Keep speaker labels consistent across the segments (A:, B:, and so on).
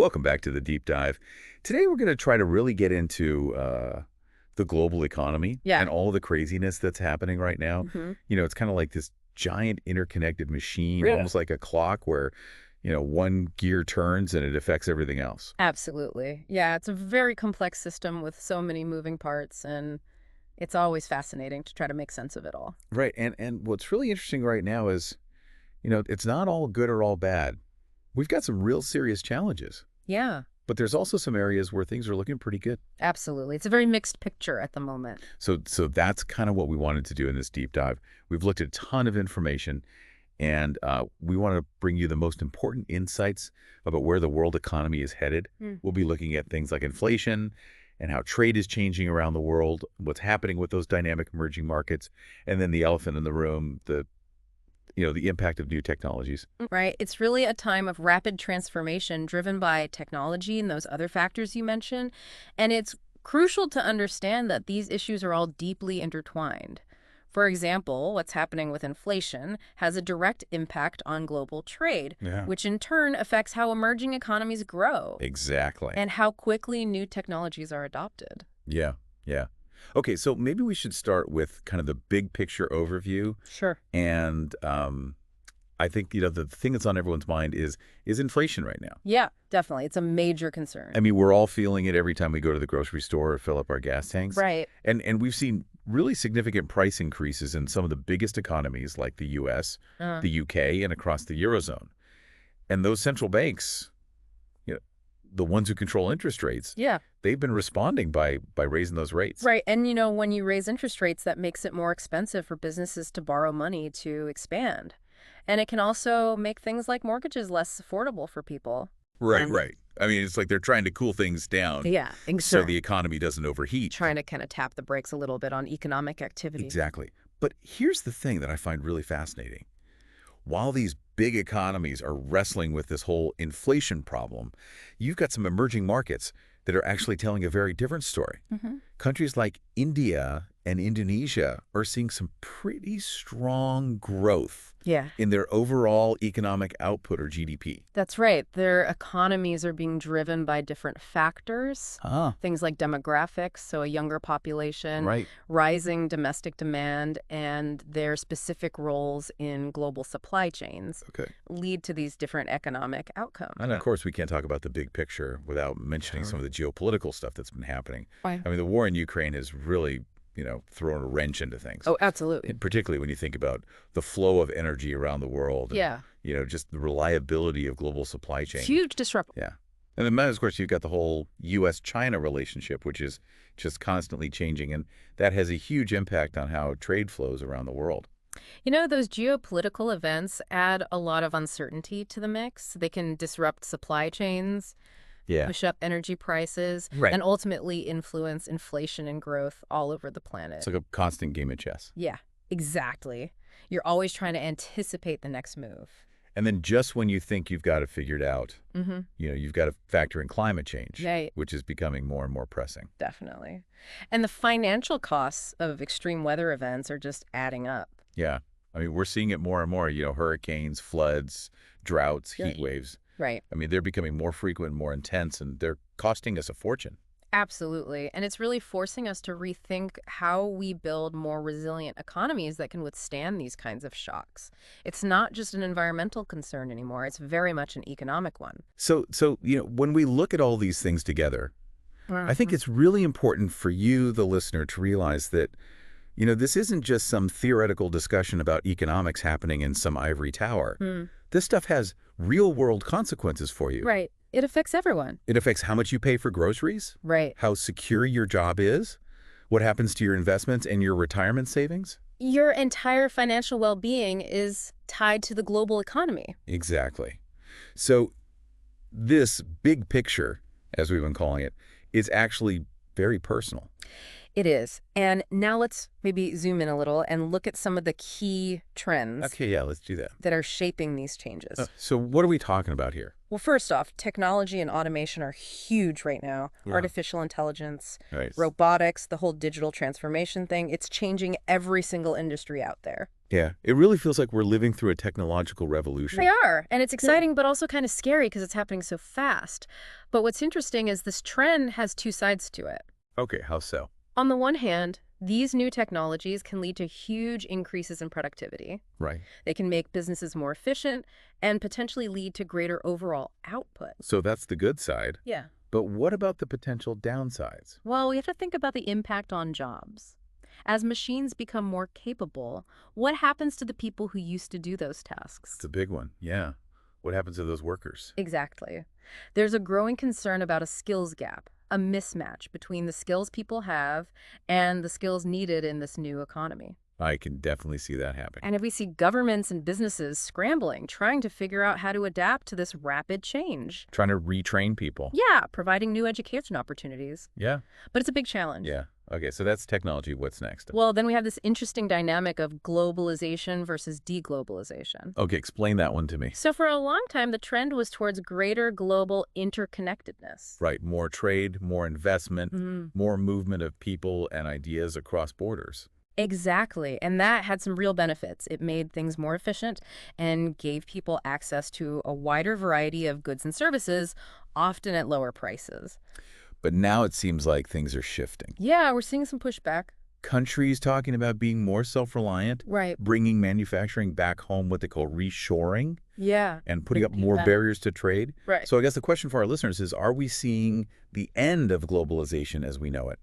A: Welcome back to the deep dive. Today we're going to try to really get into the global economy
B: Yeah.
A: and all the craziness that's happening right now.
B: hmm
A: It's kind of like this giant interconnected machine,
B: Yeah.
A: almost like a clock where, one gear turns and it affects everything else.
B: Absolutely. Yeah, it's a very complex system with so many moving parts, and it's always fascinating to try to make sense of it all.
A: Right. And what's really interesting right now is, it's not all good or all bad. We've got some real serious challenges,
B: Yeah,
A: but there's also some areas where things are looking pretty good.
B: absolutely. It's a very mixed picture at the moment.
A: So that's kind of what we wanted to do in this deep dive. We've looked at a ton of information, and we want to bring you the most important insights about where the world economy is headed.
B: Mm.
A: We'll be looking at things like inflation and how trade is changing around the world, what's happening with those dynamic emerging markets, and then the elephant in the room, the impact of new technologies.
B: Right? It's really a time of rapid transformation driven by technology and those other factors you mentioned. And it's crucial to understand that these issues are all deeply intertwined. For example, what's happening with inflation has a direct impact on global trade,
A: Yeah.
B: which in turn affects how emerging economies grow
A: Exactly.
B: and how quickly new technologies are adopted.
A: Yeah, yeah. Okay, so maybe we should start with kind of the big picture overview.
B: Sure.
A: And I think, the thing that's on everyone's mind is inflation right now.
B: Yeah, definitely. It's a major concern.
A: I mean, we're all feeling it every time we go to the grocery store or fill up our gas tanks.
B: Right.
A: And we've seen really significant price increases in some of the biggest economies like the U.S., the U.K., and across the Eurozone. And those central banks, the ones who control interest rates,
B: Yeah.
A: they've been responding by raising those rates.
B: Right. And, when you raise interest rates, that makes it more expensive for businesses to borrow money to expand. And it can also make things like mortgages less affordable for people.
A: Right,
B: And
A: right. I mean, it's like they're trying to cool things down
B: yeah,
A: so
B: exactly.
A: the economy doesn't overheat.
B: Trying to kind of tap the brakes a little bit on economic activity.
A: Exactly. But here's the thing that I find really fascinating. While these big economies are wrestling with this whole inflation problem, you've got some emerging markets that are actually telling a very different story.
B: hmm
A: Countries like India and Indonesia are seeing some pretty strong growth
B: Yeah,
A: in their overall economic output, or GDP.
B: that's right. Their economies are being driven by different factors.
A: Ah,
B: Things like demographics, so a younger population,
A: right.
B: rising domestic demand, and their specific roles in global supply chains
A: Okay.
B: lead to these different economic outcomes.
A: And of course, we can't talk about the big picture without mentioning
B: Sure.
A: some of the geopolitical stuff that's been happening.
B: Why?
A: I mean, the war in Ukraine has really, thrown a wrench into things.
B: Oh, absolutely.
A: And particularly when you think about the flow of energy around the world and,
B: Yeah.
A: just the reliability of global supply chain.
B: Huge disruption.
A: Yeah. And then, of course, you've got the whole U.S.-China relationship, which is just constantly changing. And that has a huge impact on how trade flows around the world.
B: Those geopolitical events add a lot of uncertainty to the mix. They can disrupt supply chains,
A: Yeah.
B: push up energy prices,
A: Right.
B: and ultimately influence inflation and growth all over the planet.
A: It's like a constant game of chess.
B: Yeah, exactly. You're always trying to anticipate the next move.
A: And then just when you think you've got it figured out,
B: Mm-hmm.
A: you've got to factor in climate change,
B: Right.
A: which is becoming more and more pressing.
B: Definitely. And the financial costs of extreme weather events are just adding up.
A: Yeah. I mean, we're seeing it more and more, hurricanes, floods, droughts,
B: Yeah.
A: heat waves.
B: Right.
A: I mean, they're becoming more frequent, more intense, and they're costing us a fortune.
B: Absolutely. And it's really forcing us to rethink how we build more resilient economies that can withstand these kinds of shocks. It's not just an environmental concern anymore. It's very much an economic one.
A: So, when we look at all these things together, I think
B: Mhm.
A: it's really important for you, the listener, to realize that, this isn't just some theoretical discussion about economics happening in some ivory tower.
B: Hmm.
A: This stuff has real-world consequences for you.
B: Right. It affects everyone.
A: It affects how much you pay for groceries,
B: Right.
A: how secure your job is, what happens to your investments and your retirement savings.
B: Your entire financial well-being is tied to the global economy.
A: Exactly. So this big picture, as we've been calling it, is actually very personal.
B: It is. And now let's maybe zoom in a little and look at some of the key trends
A: Okay, yeah, let's do that.
B: that are shaping these changes.
A: So what are we talking about here?
B: Well, first off, technology and automation are huge right now.
A: Yeah.
B: Artificial intelligence,
A: Right.
B: robotics, the whole digital transformation thing, it's changing every single industry out there.
A: Yeah, it really feels like we're living through a technological revolution.
B: They are. And it's exciting, but also kind of scary because it's happening so fast. But what's interesting is this trend has two sides to it.
A: Okay, how so?
B: On the one hand, these new technologies can lead to huge increases in productivity.
A: Right.
B: They can make businesses more efficient and potentially lead to greater overall output.
A: So that's the good side.
B: Yeah.
A: But what about the potential downsides?
B: Well, we have to think about the impact on jobs. As machines become more capable, what happens to the people who used to do those tasks?
A: It's a big one. Yeah. What happens to those workers?
B: Exactly. There's a growing concern about a skills gap, a mismatch between the skills people have and the skills needed in this new economy.
A: I can definitely see that happening.
B: And if we see governments and businesses scrambling, trying to figure out how to adapt to this rapid change.
A: Trying to retrain people.
B: Yeah, providing new education opportunities.
A: Yeah.
B: But it's a big challenge.
A: Yeah. Okay, so that's technology. What's next?
B: Well, then we have this interesting dynamic of globalization versus deglobalization.
A: Okay, explain that one to me.
B: So for a long time, the trend was towards greater global interconnectedness.
A: Right, more trade, more investment,
B: Mhm.
A: more movement of people and ideas across borders.
B: Exactly. And that had some real benefits. It made things more efficient and gave people access to a wider variety of goods and services, often at lower prices.
A: But now it seems like things are shifting.
B: Yeah, we're seeing some pushback.
A: Countries talking about being more self-reliant,
B: Right.
A: bringing manufacturing back home, what they call reshoring,
B: Yeah.
A: and putting up
B: Big
A: more
B: that.
A: barriers to trade.
B: Right.
A: So I guess the question for our listeners is, are we seeing the end of globalization as we know it?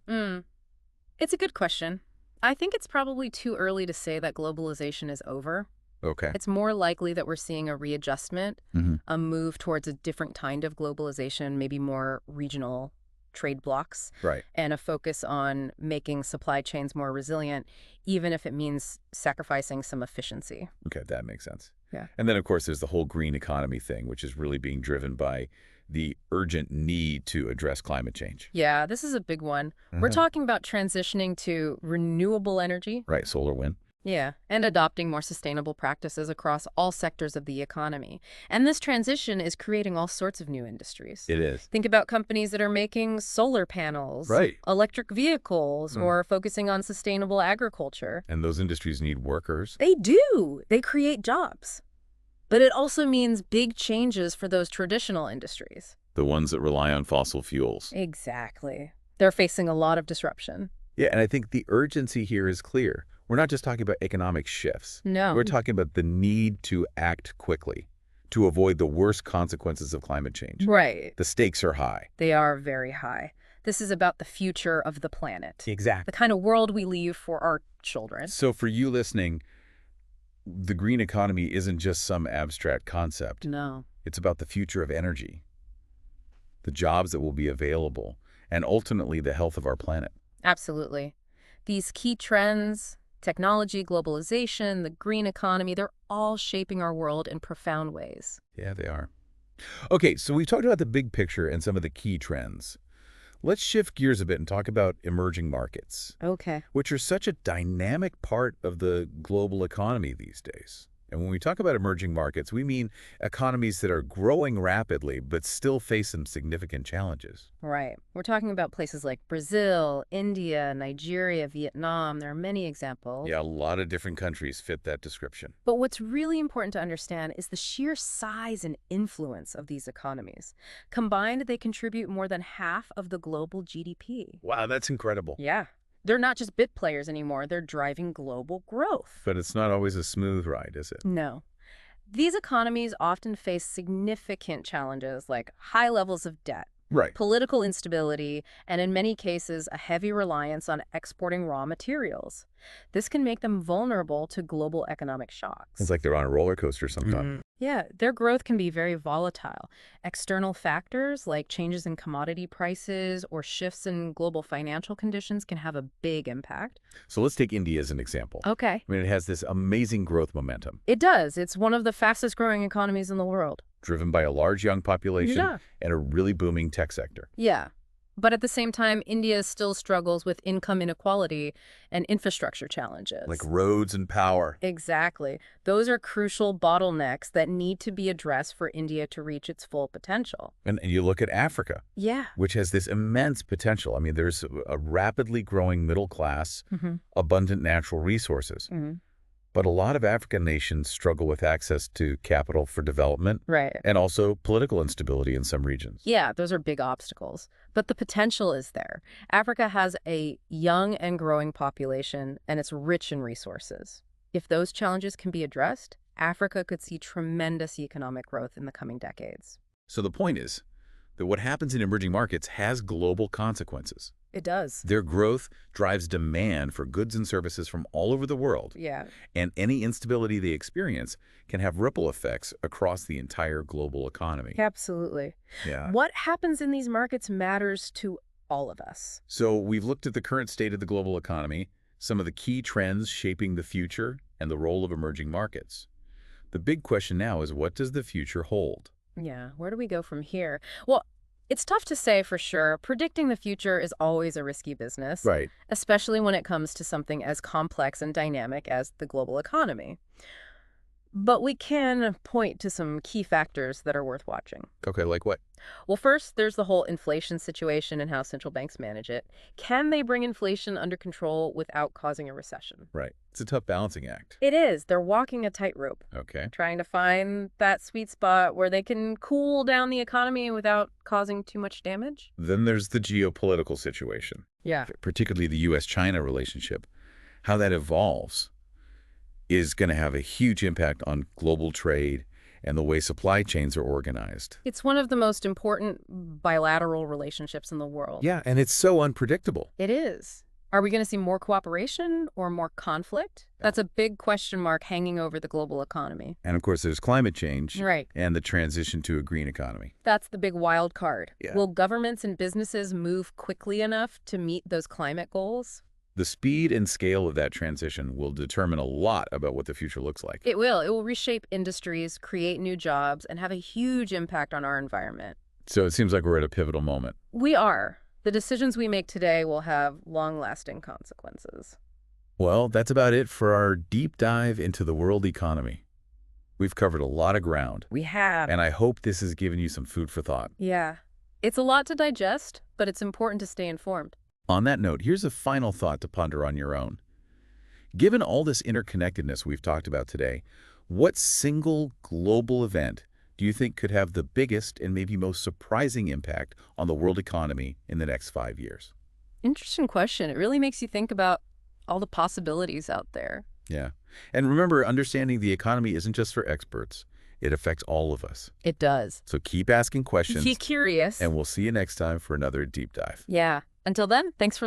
B: It's a good question. I think it's probably too early to say that globalization is over.
A: Okay.
B: It's more likely that we're seeing a readjustment,
A: Mm-hmm.
B: a move towards a different kind of globalization, maybe more regional trade blocks,
A: Right.
B: and a focus on making supply chains more resilient, even if it means sacrificing some efficiency.
A: Okay, that makes sense.
B: Yeah.
A: And then, of course, there's the whole green economy thing, which is really being driven by the urgent need to address climate change.
B: Yeah, this is a big one. We're talking about transitioning to renewable energy.
A: Right, solar, wind.
B: Yeah, and adopting more sustainable practices across all sectors of the economy. And this transition is creating all sorts of new industries.
A: It is.
B: Think about companies that are making solar panels,
A: Right.
B: electric vehicles, or focusing on sustainable agriculture.
A: And those industries need workers.
B: They do. They create jobs. But it also means big changes for those traditional industries.
A: The ones that rely on fossil fuels.
B: Exactly. They're facing a lot of disruption.
A: Yeah, and I think the urgency here is clear. We're not just talking about economic shifts.
B: No.
A: We're talking about the need to act quickly to avoid the worst consequences of climate change.
B: Right.
A: The stakes are high.
B: They are very high. This is about the future of the planet.
A: Exactly.
B: The kind of world we leave for our children.
A: So for you listening, the green economy isn't just some abstract concept.
B: No.
A: It's about the future of energy, the jobs that will be available, and ultimately the health of our planet.
B: Absolutely. These key trends, technology, globalization, the green economy, they're all shaping our world in profound ways.
A: Yeah, they are. Okay, so we've talked about the big picture and some of the key trends. Let's shift gears a bit and talk about emerging markets,
B: Okay.
A: which are such a dynamic part of the global economy these days. And when we talk about emerging markets, we mean economies that are growing rapidly but still face some significant challenges.
B: Right. We're talking about places like Brazil, India, Nigeria, Vietnam. There are many examples.
A: Yeah, a lot of different countries fit that description.
B: But what's really important to understand is the sheer size and influence of these economies. Combined, they contribute more than half of the global GDP.
A: Wow, that's incredible.
B: Yeah. They're not just bit players anymore. They're driving global growth.
A: But it's not always a smooth ride, is it?
B: No. These economies often face significant challenges like high levels of debt,
A: Right.
B: political instability, and in many cases, a heavy reliance on exporting raw materials. This can make them vulnerable to global economic shocks.
A: It's like they're on a roller coaster sometimes.
B: Yeah, their growth can be very volatile. External factors like changes in commodity prices or shifts in global financial conditions can have a big impact.
A: So let's take India as an example.
B: Okay.
A: I mean, it has this amazing growth momentum,
B: It does. It's one of the fastest growing economies in the world.
A: driven by a large young population
B: Yeah.
A: and a really booming tech sector.
B: Yeah. But at the same time, India still struggles with income inequality and infrastructure challenges.
A: Like roads and power.
B: Exactly. Those are crucial bottlenecks that need to be addressed for India to reach its full potential.
A: And you look at Africa,
B: Yeah.
A: which has this immense potential. I mean, there's a rapidly growing middle class, abundant natural resources. But a lot of African nations struggle with access to capital for development
B: Right.
A: and also political instability in some regions.
B: Yeah, those are big obstacles. But the potential is there. Africa has a young and growing population, and it's rich in resources. If those challenges can be addressed, Africa could see tremendous economic growth in the coming decades.
A: So the point is that what happens in emerging markets has global consequences.
B: It does.
A: Their growth drives demand for goods and services from all over the world,
B: Yeah.
A: and any instability they experience can have ripple effects across the entire global economy.
B: Absolutely.
A: Yeah.
B: What happens in these markets matters to all of us.
A: So we've looked at the current state of the global economy, some of the key trends shaping the future, and the role of emerging markets. The big question now is, what does the future hold?
B: Yeah, where do we go from here? Well, it's tough to say for sure. Predicting the future is always a risky business,
A: Right.
B: especially when it comes to something as complex and dynamic as the global economy. But we can point to some key factors that are worth watching.
A: Okay, like what?
B: Well, first, there's the whole inflation situation and how central banks manage it. Can they bring inflation under control without causing a recession?
A: Right. It's a tough balancing act.
B: It is. They're walking a tightrope,
A: Okay.
B: trying to find that sweet spot where they can cool down the economy without causing too much damage.
A: Then there's the geopolitical situation,
B: Yeah.
A: particularly the U.S.-China relationship. How that evolves is going to have a huge impact on global trade and the way supply chains are organized.
B: It's one of the most important bilateral relationships in the world.
A: Yeah, and it's so unpredictable.
B: It is. Are we going to see more cooperation or more conflict? That's a big question mark hanging over the global economy.
A: And of course, there's climate change
B: Right.
A: and the transition to a green economy.
B: That's the big wild card.
A: Yeah.
B: Will governments and businesses move quickly enough to meet those climate goals?
A: The speed and scale of that transition will determine a lot about what the future looks like.
B: It will. It will reshape industries, create new jobs, and have a huge impact on our environment.
A: So it seems like we're at a pivotal moment.
B: We are. The decisions we make today will have long-lasting consequences.
A: Well, that's about it for our deep dive into the world economy. We've covered a lot of ground,
B: We have.
A: and I hope this has given you some food for thought.
B: Yeah. It's a lot to digest, but it's important to stay informed.
A: On that note, here's a final thought to ponder on your own. Given all this interconnectedness we've talked about today, what single global event do you think could have the biggest and maybe most surprising impact on the world economy in the next 5 years?
B: Interesting question. It really makes you think about all the possibilities out there.
A: Yeah. And remember, understanding the economy isn't just for experts. It affects all of us.
B: It does.
A: So keep asking questions,
B: Be curious.
A: and we'll see you next time for another deep dive.
B: Yeah. Until then, thanks for